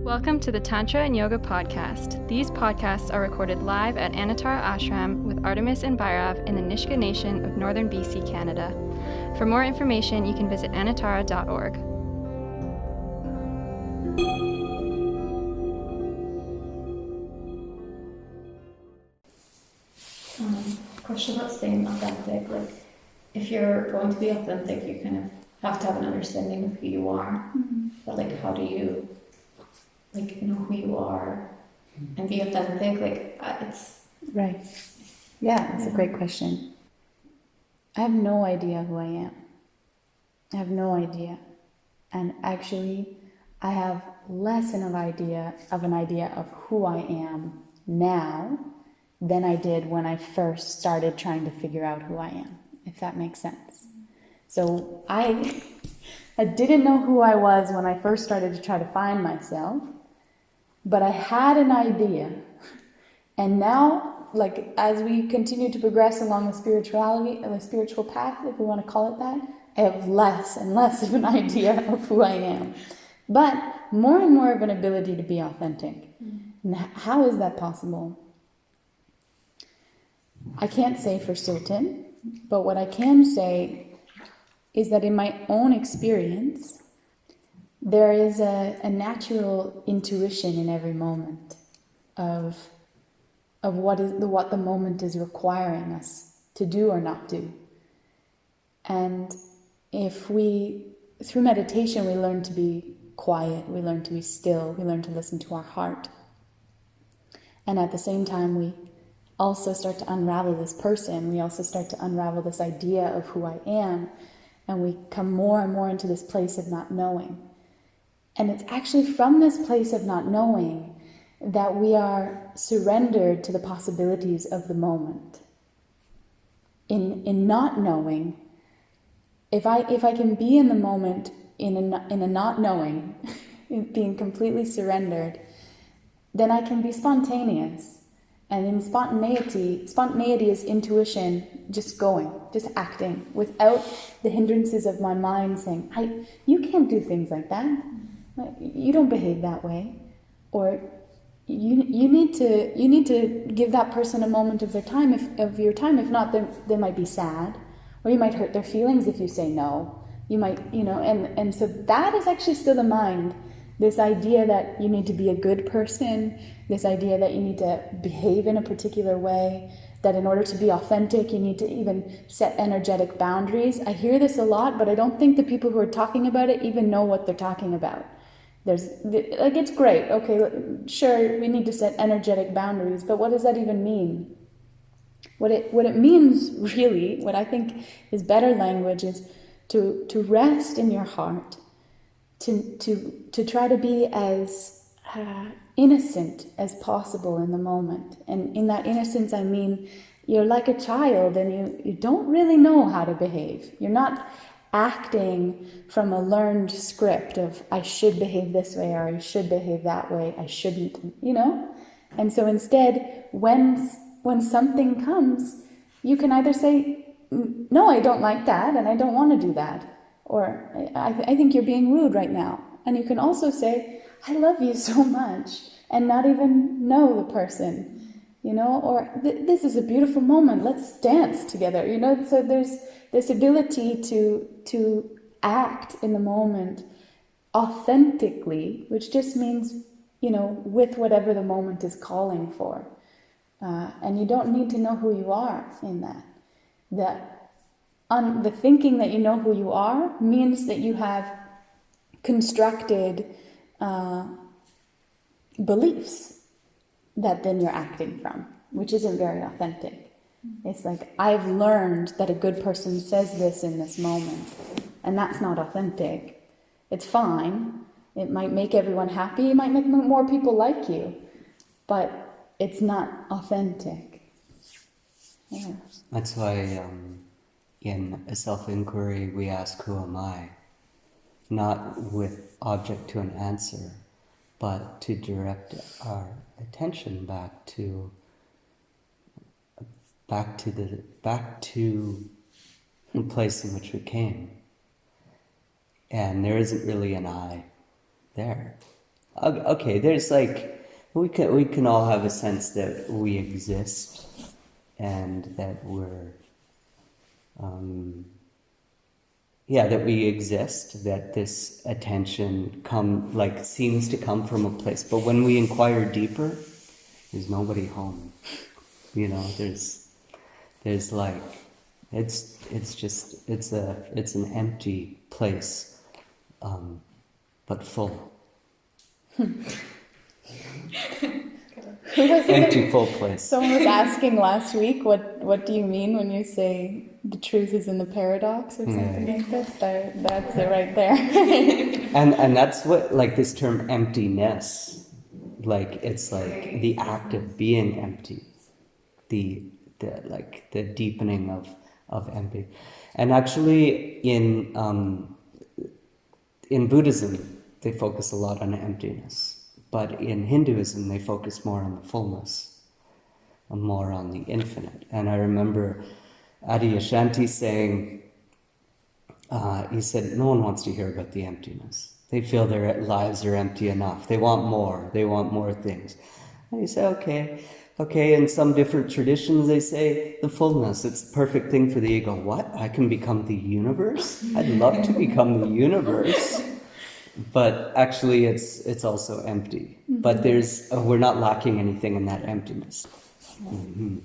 Welcome to the Tantra and Yoga podcast. These podcasts are recorded live at Anuttara ashram with Artemis and Bhairav in the Nishka Nation of northern BC, Canada. For more information, you can visit anuttara.org. Question about staying authentic. Like, if you're going to be authentic, you kind of have to have an understanding of who you are. Mm-hmm. But like, how do you know who you are and be authentic? Like, it's right. Yeah, that's a great question. I have no idea who I am. I have no idea. And actually, I have less of an idea of who I am now than I did when I first started trying to figure out who I am, if that makes sense. So I didn't know who I was when I first started to try to find myself, but I had an idea. And now, like, as we continue to progress along the spiritual path, if we want to call it that, I have less and less of an idea of who I am, but more and more of an ability to be authentic. And how is that possible? I can't say for certain, but what I can say is that in my own experience, there is a natural intuition in every moment of what the moment is requiring us to do or not do. And if through meditation, we learn to be quiet, we learn to be still, we learn to listen to our heart. And at the same time, we also start to unravel this person. We also start to unravel this idea of who I am. And we come more and more into this place of not knowing. And it's actually from this place of not knowing that we are surrendered to the possibilities of the moment. In not knowing, if I can be in the moment in a not knowing, being completely surrendered, then I can be spontaneous. And in spontaneity is intuition, just going, just acting, without the hindrances of my mind saying, you can't do things like that. You don't behave that way. Or you need to give that person a moment of your time. If not, they might be sad, or you might hurt their feelings if you say no. You might, and so that is actually still the mind. This idea that you need to be a good person, this idea that you need to behave in a particular way, that in order to be authentic, you need to even set energetic boundaries. I hear this a lot, but I don't think the people who are talking about it even know what they're talking about. It's great, okay, sure, we need to set energetic boundaries, but what does that even mean? What it means, really, what I think is better language is to rest in your heart, to try to be as innocent as possible in the moment. And in that innocence, I mean, you're like a child and you don't really know how to behave. You're not acting from a learned script of, I should behave this way or I should behave that way, I shouldn't, And so instead, when something comes, you can either say, no, I don't like that and I don't want to do that. Or, I think you're being rude right now. And you can also say, I love you so much, and not even know the person, or this is a beautiful moment, let's dance together, So there's this ability to act in the moment authentically, which just means, with whatever the moment is calling for. And you don't need to know who you are in that. The thinking that you know who you are means that you have constructed beliefs that then you're acting from, which isn't very authentic. It's like, I've learned that a good person says this in this moment, and that's not authentic. It's fine. It might make everyone happy. It might make more people like you, but it's not authentic. Yeah. That's why in a self-inquiry we ask, who am I? Not with object to an answer, but to direct our attention back to the place in which we came. And there isn't really an I there. Okay, there's like, we can all have a sense that we exist and that we're, that we exist, that this attention seems to come from a place. But when we inquire deeper, there's nobody home. You know, there's like, it's an empty place, but full. Empty, full place. Someone was asking last week, what do you mean when you say the truth is in the paradox or something like this? That's it right there. and that's what, like, this term emptiness, like, it's like the act of being empty, the deepening of empty. And actually in Buddhism they focus a lot on emptiness. But in Hinduism, they focus more on the fullness, and more on the infinite. And I remember Adi Ashanti saying, he said, no one wants to hear about the emptiness. They feel their lives are empty enough. They want more things. And he said, okay, in some different traditions, they say the fullness, it's the perfect thing for the ego. What? I can become the universe? I'd love to become the universe. But actually, it's also empty. Mm-hmm. But we're not lacking anything in that emptiness. Mm-hmm.